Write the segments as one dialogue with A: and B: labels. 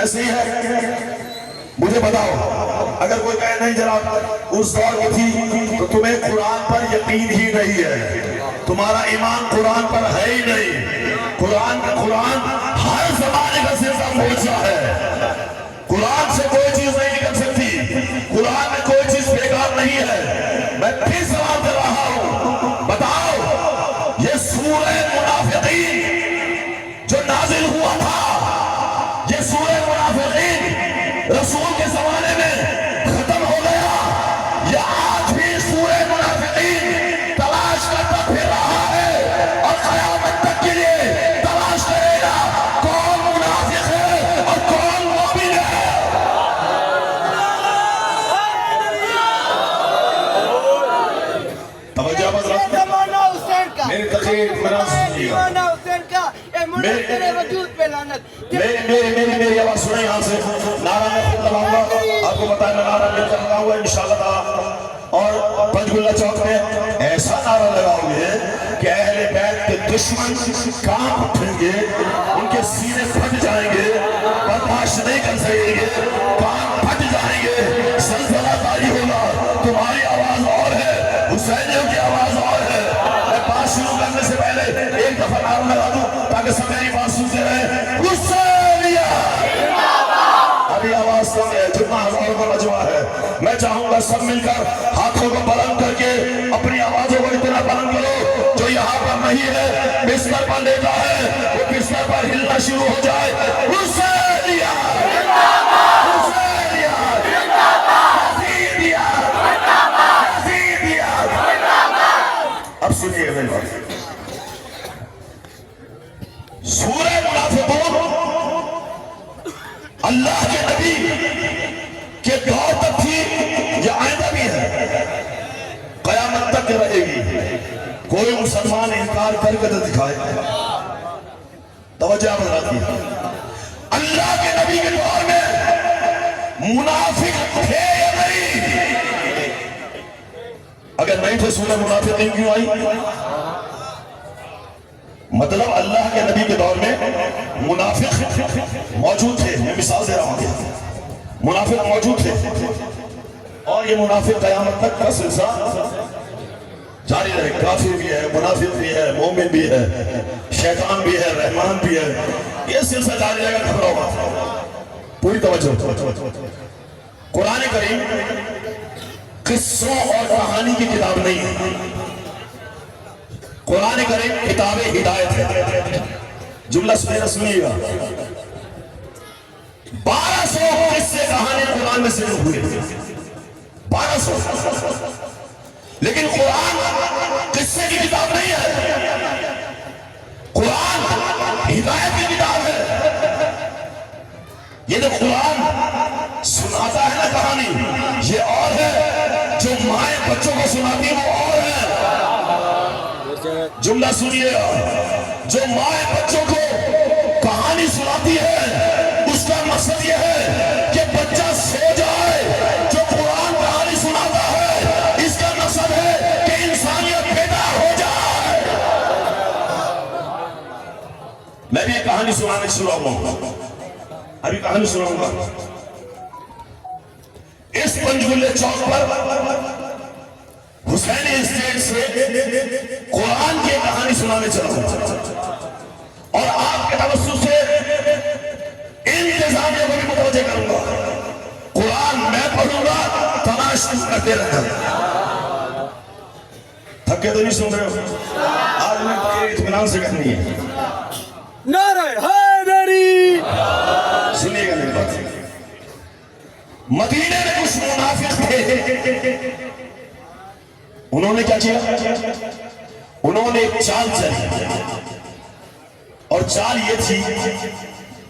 A: ایسے ہی ہے؟ مجھے بتاؤ، اگر کوئی کہے نہیں جناب اس دور کی تھی تو تمہیں قرآن پر یقین ہی نہیں ہے، تمہارا ایمان قرآن پر ہے ہی نہیں۔ قرآن ہر زمانے کا سلسلہ پہنچا ہے، قرآن سے کوئی چیز نہیں نکل سکتی، قرآن میں کوئی چیز بیکار نہیں ہے۔ میں پھر سوال کر رہا ہوں، بتاؤ یہ سورہ منافقین جو نازل ہوا تھا، یہ سورہ منافقین رسول کے زمانے میں ختم ہو گیا یا آج بھی سورہ منافقین تلاش کرتا پھر رہا ہے اور قیامت تک کے لیے تلاش کرے گا کون منافق ہے اور کون مومن ہے؟ توجہ حضرات، میری تقریر مناظر میری آواز سنیں یہاں سے، نعرہ میں خود لگاؤں گا، آپ کو بتائیں میں نعرہ لے کر لگاؤں گا انشاءاللہ تعالیٰ، اور پنجگلہ چوک میں ایسا نعرہ لگاؤں گے کہ اہل بیت کے دشمن کانپ اٹھیں گے، ان کے سینے پھٹ جائیں گے، برداشت نہیں کر سکیں گے، کان پھٹ جائیں گے، زلزلہ طاری ہوگا۔ تمہاری آواز اور ہے، حسینیوں کی آواز اور ہے۔ میں بات شروع کرنے سے پہلے ایک دفعہ نعرہ لگا دوں تاکہ سب میری بات سنتے رہے، حسینیہ! ابھی آواز کم ہے، جتنا ہزاروں کا مجمع ہے، میں چاہوں گا سب مل کر ہاتھوں کو بلند کر کے اپنی آوازوں کو اتنا بلند کرو، جو یہاں پر نہیں ہے بستر پر لیتا ہے وہ بستر پر ہلنا شروع ہو جائے۔ حسینیہ! حسینیہ! یزیدیہ! یزیدیہ! اب سنیے میری بات، سورہ منافقون اللہ کے نبی کے دور تک تھی، یہ آئندہ بھی ہے، قیامت تک رہے گی۔ کوئی مسلمان انکار کر کے دکھائے، توجہ حضرات کی، اللہ کے نبی کے دور میں منافق تھے یا نہیں؟ اگر نہیں تھے سورہ منافقین کیوں آئی؟ مطلب اللہ کے نبی کے دور میں منافق موجود تھے۔ میں مثال دے رہا ہوں، منافق موجود تھے اور یہ منافق قیامت تک کا سلسلہ جاری رہے، کافر بھی ہے، منافق بھی ہے، مومن بھی ہے، شیطان بھی ہے، رحمان بھی ہے، یہ سلسلہ جاری رہے گا، گھبراؤ مت، پوری توجہ۔ قرآن کریم قصوں اور کہانی کی کتاب نہیں ہے، قرآن کریم کتاب ہدایت ہے۔ جملہ سنیے گا، 1200 قصے کہانی قرآن میں سے ہوئے، 1200، لیکن قرآن قصے کی کتاب نہیں ہے، قرآن ہدایت کی کتاب ہے۔ یہ جو قرآن سناتا ہے نا کہانی، یہ اور ہے، جو مائیں بچوں کو سناتی ہیں وہ اور ہے۔ جملہ سنیے گا، جو مائیں بچوں کو کہانی سناتی ہے اس کا مقصد یہ ہے کہ بچہ سو جائے، جو قرآن کہانی سناتا ہے اس کا مقصد ہے کہ انسانیت بیدار ہو جائے۔ میں بھی ایک کہانی سنانے شروع ہوں، ابھی کہانی سناؤں گا۔ اس پنجگلے چوک پر حسینی اسٹیج سے قرآن کی کہانی سنانے چلا ہوں اور آپ کے توسط سے انتظامیہ کو بھی متوجہ کروں گا۔ قرآن میں پڑھوں گا، تماشا کرتے رہنا۔ تھکے تو نہیں سن رہے ہو؟ آج میں اطمینان سے کرنی ہے۔
B: نعرہ حیدری!
A: سنیے گا میری بات، مدینے میں کچھ منافق تھے، انہوں نے کیا کیا؟ انہوں نے ایک چال چلی، اور چال یہ تھی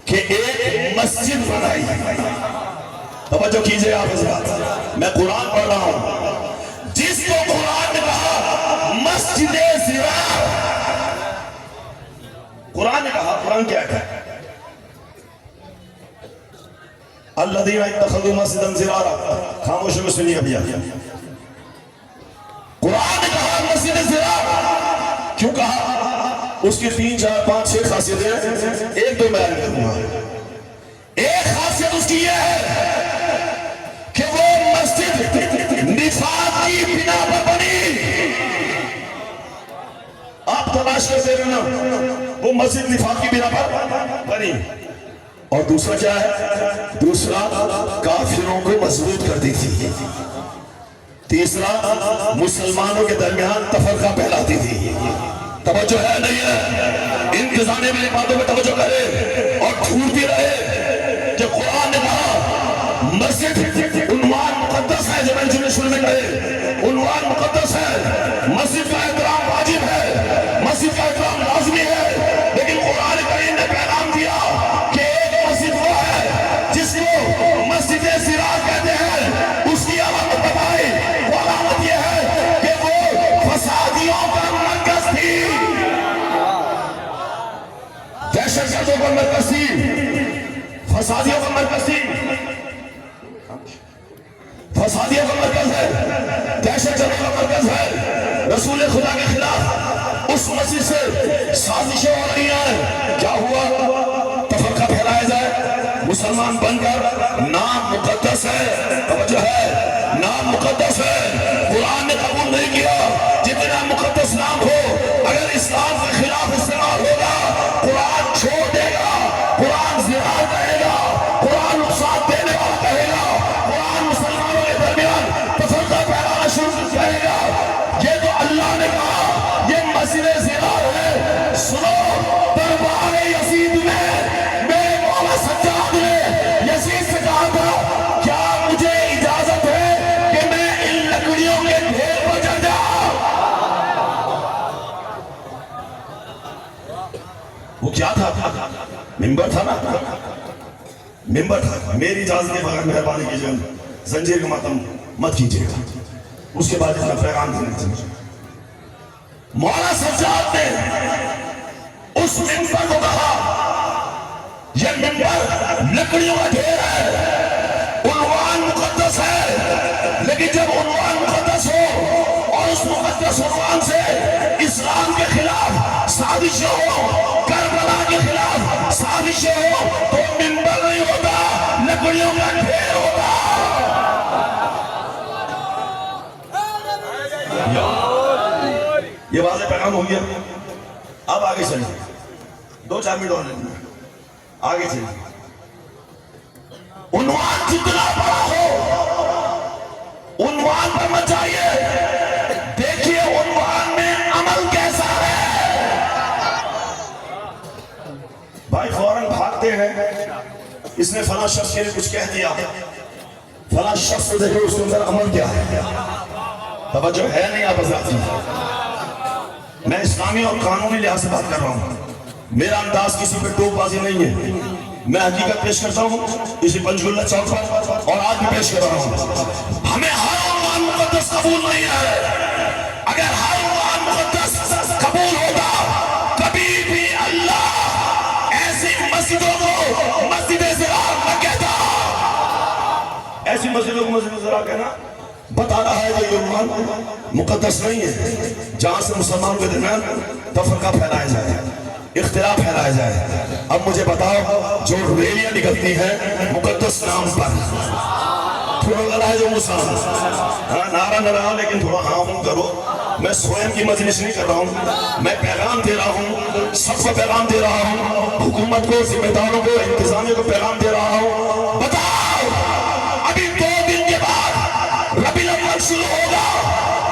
A: کہ ایک مسجد بنائی۔ توجہ کیجئے آپ حضرات، میں قرآن پڑھ رہا ہوں، جس کو قرآن نے کہا مسجد ضرار، قرآن نے کہا، قرآن کیا ہے؟ الذین اتخذوا مسجدا ضرارا، خاموشی میں سنیے ابھی قرآن نے کہا مسجد ضرار، کیوں کہا؟ اس کی 3 4 5 6 خاصیتیں، ایک دو بیان کروں گا۔ ایک خاصیت سچ یہ ہے کہ وہ مسجد نفاق کی بنا پر بنی. آپ تلاش کرتے رہنا وہ مسجد نفاق کی بنا پر بنی. اور دوسرا کیا ہے؟ دوسرا کافروں کو مضبوط کرتی تھی. تیسرا مسلمانوں کے درمیان تفرقہ پھیلاتی تھی. توجہ ہے نہیں ہے؟ انتظامیہ میری باتوں میں توجہ کرے اور ڈھونڈتی رہے کہ قرآن نے کہا مسجد عنوان مقدس ہے. جو میں نے شروع میں کہے عنوان مقدس ہے. مسجد کا احترام واجب ہے, مسجد کا احترام لازمی ہے. لیکن قرآن کریم نے پیغام دیا کہ ایک مسجد وہ ہے جس کو مسجد ضرار کہتے ہیں. اس کی علامت بتائی. وہ علامت یہ ہے کہ وہ فسادیوں کا مرکز تھی, دہشت گردوں کا مرکز تھی, فسادیوں کا مرکز تھی. فسادیوں کا مرکز ہے, دہشت گردوں کا مرکز ہے. رسول خدا کے خلاف اس مسجد سے سازشیں ہو رہی ہیں. کیا ہوا؟ تفرقہ پھیلایا جائے. مسلمان بن کر نام مقدس ہے, توجہ ہے, نام مقدس ہے. قرآن نے قبول نہیں کیا جتنا مقدس نام ہو اگر اسلام کے خلاف استعمال ہوگا قرآن چھوڑ دے گا, قرآن زہار کہے گا, قرآن نقصان دینے والا کہے گا, قرآن مسلمانوں کے درمیان تفرقہ پھیلانا شروع کرے گا. یہ تو اللہ نے کہا یہ مسجد ضرار ہے. سنو, دربار یزید میں میرے مولا سجاد نے یزید سے کہا تھا کیا مجھے اجازت ہے کہ میں ان لکڑیوں کے ڈھیر پر چڑھ جاؤں؟ وہ کیا تھا؟ ممبر تھا نا, ممبر تھا. میری اجازت کے بغیر مہربانی کیجیے زنجیر کا ماتم مت کیجیے گا. اس کے بعد میں پیغام دینا چاہیے. مولا سجاد نے اس ممبر کو کہا یہ ممبر لکڑیوں کا ڈھیر ہے, عنوان مقدس ہے. لیکن جب عنوان مقدس ہو اور اس مقدس عنوان سے اسلام کے خلاف سازشیں ہو, کربلا کے خلاف سازشیں ہو, تو ممبر نہیں ہوتا, لکڑیوں کا ڈھیر ہوتا. یہ واضح پیغام ہو گیا. اب آگے چلیے, 2-4 منٹ اور لینا, آگے چلیے. عنوان جتنا بڑا ہو عنوان پر مت جائیے, دیکھیے عنوان میں عمل کیسا ہے. بھائی فوراً بھاگتے ہیں, اس نے فلاں شخص کے لیے کچھ کہہ دیا, فلاں شخص سے دیکھو اس کے اندر عمل کیا ہے. توجہ ہے نہیں آپ حضرات؟ میں اسلامی اور قانونی لحاظ سے بات کر رہا ہوں. میرا انداز کسی پہ ٹوک بازی نہیں ہے. میں حقیقت پیش کرتا ہوں اسی پنجگلہ چوک پر, اور آج بھی پیش کر رہا ہوں. ہمیں ہر عنوان مقدس قبول نہیں ہے. اگر ہر عنوان مقدس قبول ہوگا کبھی بھی اللہ ایسی مسجدوں کو مسجد ضرار نہ کہتا. ایسی مسجدوں کو مسجد ضرار کہنا بتا رہا ہے کہ یہ عنوان مقدس نہیں ہے جہاں سے مسلمانوں کے درمیان تفرقہ پھیلایا جائے, اختلاف پھیلایا جائے. اب مجھے بتاؤ جو ریلیاں نکلتی ہیں مقدس نام پر, تھوڑا لڑا ہے جو مسلمان, نعرہ نہ رہا لیکن تھوڑا ہاں ہوں کرو. میں سوئم کی مجلس نہیں کر رہا ہوں, میں پیغام دے رہا ہوں, سب کو پیغام دے رہا ہوں, حکومت کو, ذمہ داروں کو, انتظامیہ کو پیغام دے رہا ہوں. بتاؤ ابھی 2 دن کے بعد ربیع الاول شروع ہوگا,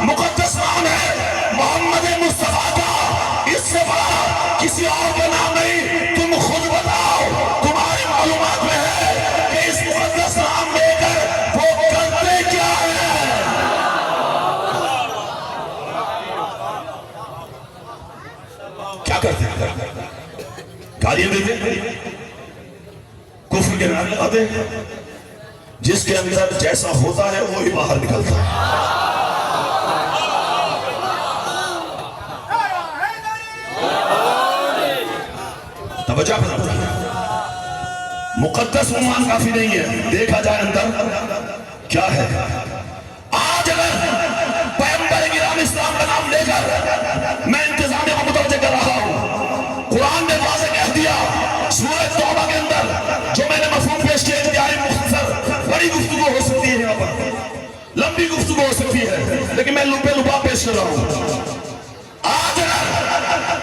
A: مقدس نام ہے محمد مصطفیٰ کا, اس سے بڑا کسی اور کا نام نہیں. تم خود بتاؤ, تمہاری معلومات میں ہے کہ اس مقدس نام لے کر وہ کرتے کیا ہیں. کیا کرتے ہیں؟ گالیاں دیتے ہیں, کفر کے نعرے لگاتے ہیں. جس کے اندر جیسا ہوتا ہے وہی باہر نکلتا ہے. توجہ کرتا ہے. مقدس عنوان کافی نہیں ہے, دیکھا جائے اندر کیا ہے. آج اگر پیغمبر کرام اسلام کا نام لے کر میں انتظامیہ کو متوجہ کر رہا ہوں, قرآن نے واضح کہہ دیا سورہ توبہ کے اندر جو میں نے مفہوم پیش کیا انتہائی لمبی گفتگو ہو سکتی ہے لیکن میں لبے لبا پیش کر رہا ہوں. آج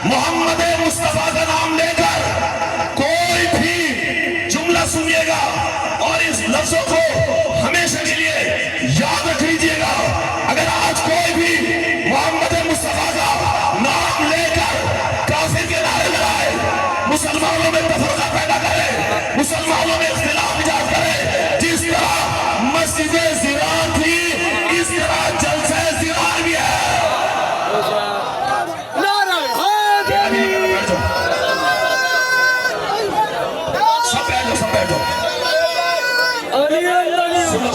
A: محمد مصطفیٰ کا نام لے کر کوئی بھی جملہ سنیے گا اور اس لفظوں کو ہمیشہ کے لیے یاد رکھ لیجیے گا. اگر آج کوئی بھی محمد مصطفیٰ کا نام لے کر کافر کے نعرے لگائے, مسلمانوں میں تفرقہ پیدا کرے, مسلمانوں میں اختلاف ایجاد کرے, جس طرح مسجد زرار تھی اس طرح جلسہ زرار بھی ہے.
B: نعرہ حیدری
A: سب بیٹھو
B: علی علی
A: سنو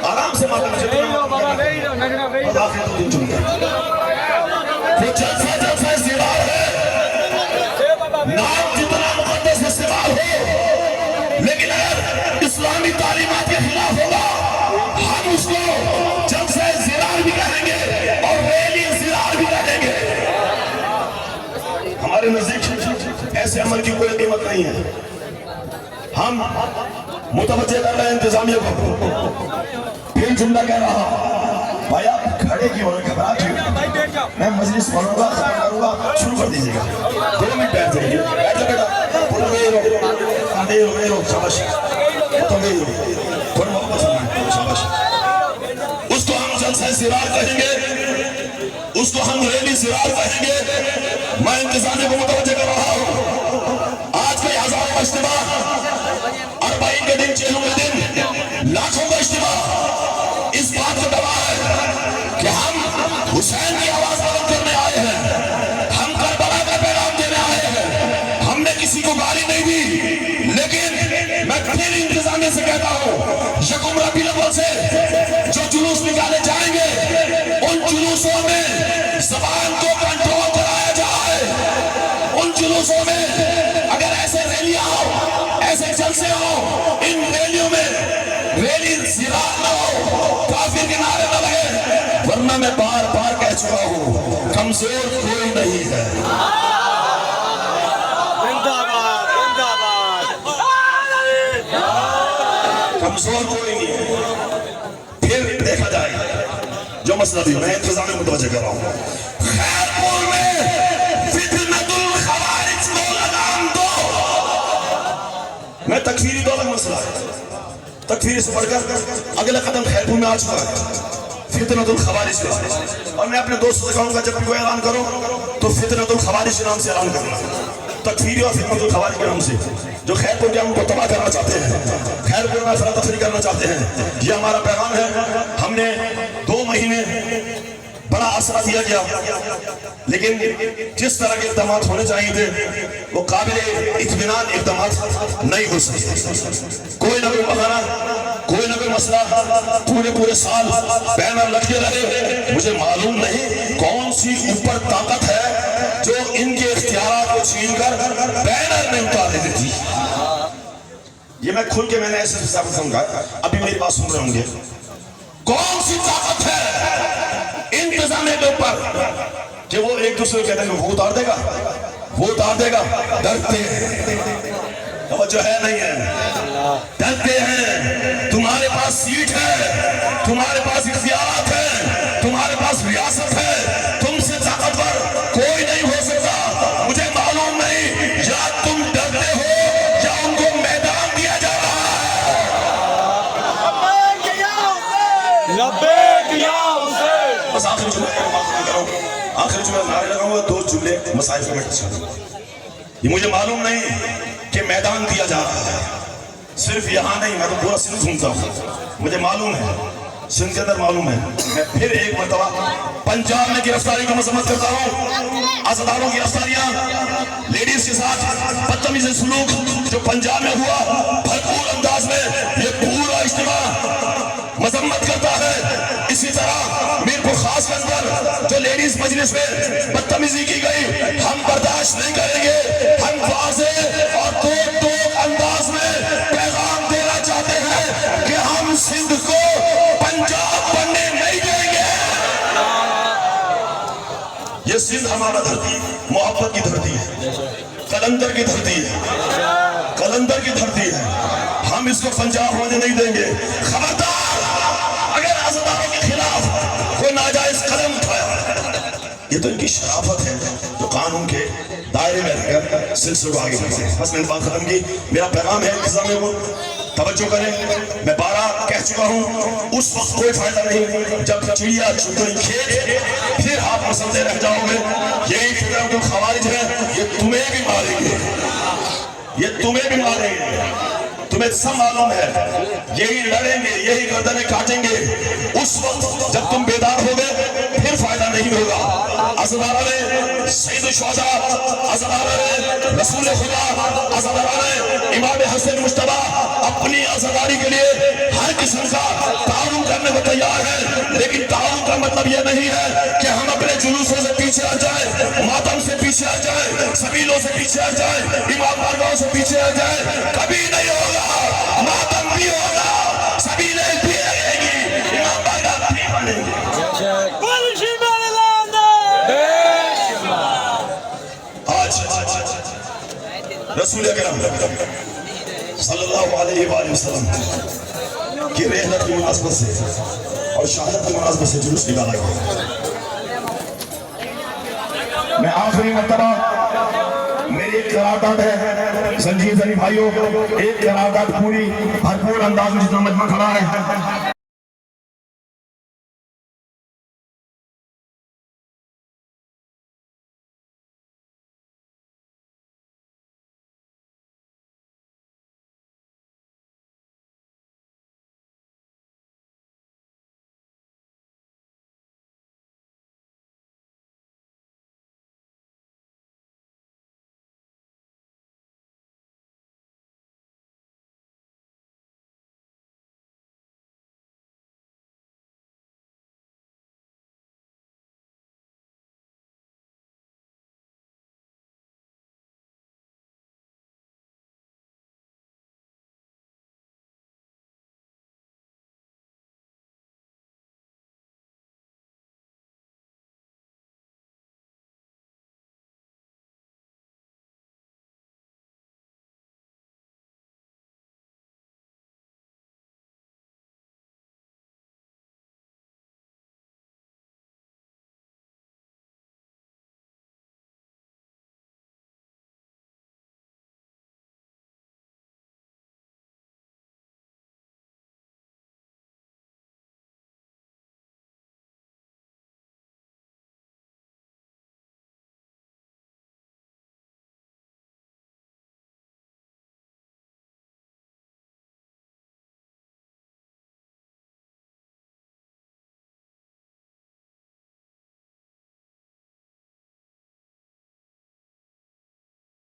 A: آرام سے ماتم سے وہ جلسہ زرار ہے. نام جتنا مقدس استعمال ہو لیکن اگر اسلامی تعلیمات کے خلاف ہوگا ہم اس کو جلسہ زرار بھی کہیں گے اور ریلی زرار بھی کہیں گے. ہمارے نزدیک ایسے عمل کی کوئی قیمت نہیں ہے. ہم متوجہ کر رہے ہیں انتظامیہ کو. پھر جملہ کہہ رہا بھائی آپ کھڑے کیوں ہیں, گھبرا کیوں؟ میں مجلس پڑھوں گا, ختم کروں گا, شروع کر دیجیے گا. 2 منٹ بیٹھ جائیے, بیٹھ جا بیٹا, رو شاباش, تھوڑا محبت فرمائیں, شاباش. اس کو ہم جلسہ زرار کہیں گے, اس کو ہم ریلی زرار کہیں گے. میں انتظامیہ کو متوجہ کر رہا ہوں. آج کئی ہزاروں کا اجتماع, 40 کے دن, 6 کے دن, لاکھوں کا اجتماع اس بات کو گواہ ہے کہ ہم حسین کی آواز بلند کرنے آئے ہیں, ہم کربلا کا پیغام دینے آئے ہیں. ہم نے کسی کو گالی نہیں دی, لیکن میں پھر انتظامیہ سے کہتا ہوں یکم ربیع الاول سے جو جلوس نکالے جائیں گے ان جلوسوں میں زبان کو کنٹرول کرایا جائے. ان جلوسوں میں اگر ایسے ریلیاں ہو, ایسے جلسے ہو, ان ریلیوں میں ریلی زرار نہ ہو, کافر کے نعرے نہ لگے, ورنہ میں بار بار کہہ چکا ہوں کمزور کوئی نہیں ہے. کمزور کوئی نہیں ہے. پھر دیکھا جائے جو مسئلہ بھی میں انتظام میں متوجہ کر رہا ہوں. خیرپور میں فتنۃ الخوارج کو لگام دو. میں تکفیری دو الگ مسئلہ ہے, تکفیری سے پڑھ کر اگلا قدم خیرپور میں آ چکا ہے فتنۃ الخوارج کا. اور میں اپنے دوستوں سے کہوں گا جب بھی کوئی اعلان کرو تو فتنۃ الخوارج کے نام سے اعلان کرنا, تکفیری اور فتنۃ الخوارج کے نام سے. جو خیرپور کے ہم کو تباہ کرنا چاہتے ہیں, خیرپور میں افراتفری کرنا چاہتے ہیں, یہ ہمارا پیغام ہے. ہم نے 2 مہینے بڑا آسرا دیا گیا, لیکن جس طرح کے اقدامات ہونے چاہیے تھے وہ قابل اطمینان اقدامات نہیں ہو سکتے. کوئی نہ کوئی بہانہ, کوئی نہ کوئی مسئلہ, پورے سال بینر لٹکے رہے. مجھے معلوم نہیں کون سی اوپر طاقت ہے جو ان کے اختیارات کو چھین کر بینر میں اتار دیتی. یہ میں کھل کے میں نے ایسے حساب سے سمجھا, ابھی میری بات سن رہے ہوں گے. کون سی طاقت ہے انتظامیہ کے اوپر کہ وہ ایک دوسرے کو کہتے ہیں کہ وہ اتار دے گا, وہ اتار دے گا. ڈرتے ہیں, توجہ ہے نہیں ہے, ڈرتے ہیں. تمہارے پاس سیٹ ہے, تمہارے پاس اختیارات ہیں, تمہارے پاس ریاست ہے, تم سے طاقتور کوئی نہیں ہو سکتا. مجھے معلوم نہیں یا تم ڈرتے ہو یا ان کو میدان دیا جا رہا ہے. بس آخری جملے نعرے لگاؤں گا, 2 جملے مسائل کو میں ٹچ کروں گا. یہ مجھے معلوم نہیں کہ میدان دیا جا رہا ہے, صرف یہاں نہیں, میں تو پورا سندھ سنتا ہوں. مجھے معلوم ہے, سندھ کے اندر معلوم ہے. میں پھر ایک مرتبہ پنجاب میں گرفتاری کی مذمت کرتا ہوں. عزاداروں کی گرفتاریاں, لیڈیز کے ساتھ بدتمیزی سلوک جو پنجاب میں ہوا, بھرپور انداز میں یہ پورا اجتماع مذمت کرتا ہے. اسی طرح میرپور خاص کے اندر جو لیڈیز مجلس میں بدتمیزی کی گئی, ہم برداشت نہیں کریں گے. ہم واضح اور ٹوک انداز میں پیغام دینا چاہتے ہیں کہ ہم سندھ کو پنجاب بننے نہیں دیں گے. یہ سندھ ہمارا دھرتی محبت کی دھرتی ہے, قلندر کی دھرتی ہے, قلندر کی دھرتی ہے. ہم اس کو پنجاب ہونے نہیں دیں گے. خبردار تو ان کی شرافت ہے جو قانون کے دائرے میں رہ کر سلسلے کو آگے بڑھتے ہیں. بس میں نے بات ختم کی. میرا پیغام ہے انتظامیہ کو توجہ کریں. میں بارہ کہہ چکا ہوں اس وقت کوئی فائدہ نہیں جب چڑیا چکڑی کھیت پھر آپ مسلطے رہ جاؤ گے. یہی فکر جو خوارج ہے یہ تمہیں بھی ماریں گے, یہ تمہیں بھی ماریں گے. تمہیں سب معلوم ہے یہی لڑیں گے, یہی گردنیں کاٹیں گے. اس وقت جب تم بیدار ہو گے پھر فائدہ نہیں ہوگا. عزادارہ نے سید الشہداء, عزادارہ نے رسول خدا, عزادارہ نے امام حسن مجتبی اپنی عزاداری کے لیے ہر قسم کا تعاون کرنے کو تیار ہے. لیکن تعاون کا مطلب یہ نہیں ہے کہ ہم اپنے جلوسوں سے پیچھے ہٹ جائیں, ماتم سے پیچھے ہٹ جائیں, سبیلوں سے پیچھے ہٹ جائیں, امام بارگاہوں سے پیچھے ہٹ جائیں. کبھی نہیں ہوگا. ماتم بھی ہوگا, سبیلیں بھی رہیں گی, امام بارگاہ بھی بنیں گے. آج رسول اکرم صلی اللہ علیہ وآلہ وسلم کی رحلت کی مناسبت سے اور شہادت کی مناسبت سے جلوس نکالا گیا. میں آخری مرتبہ میری ایک قرارداد ہے سنجید علی بھائیوں, ایک قرارداد پوری بھرپور انداز میں جتنا مجمع کھڑا ہے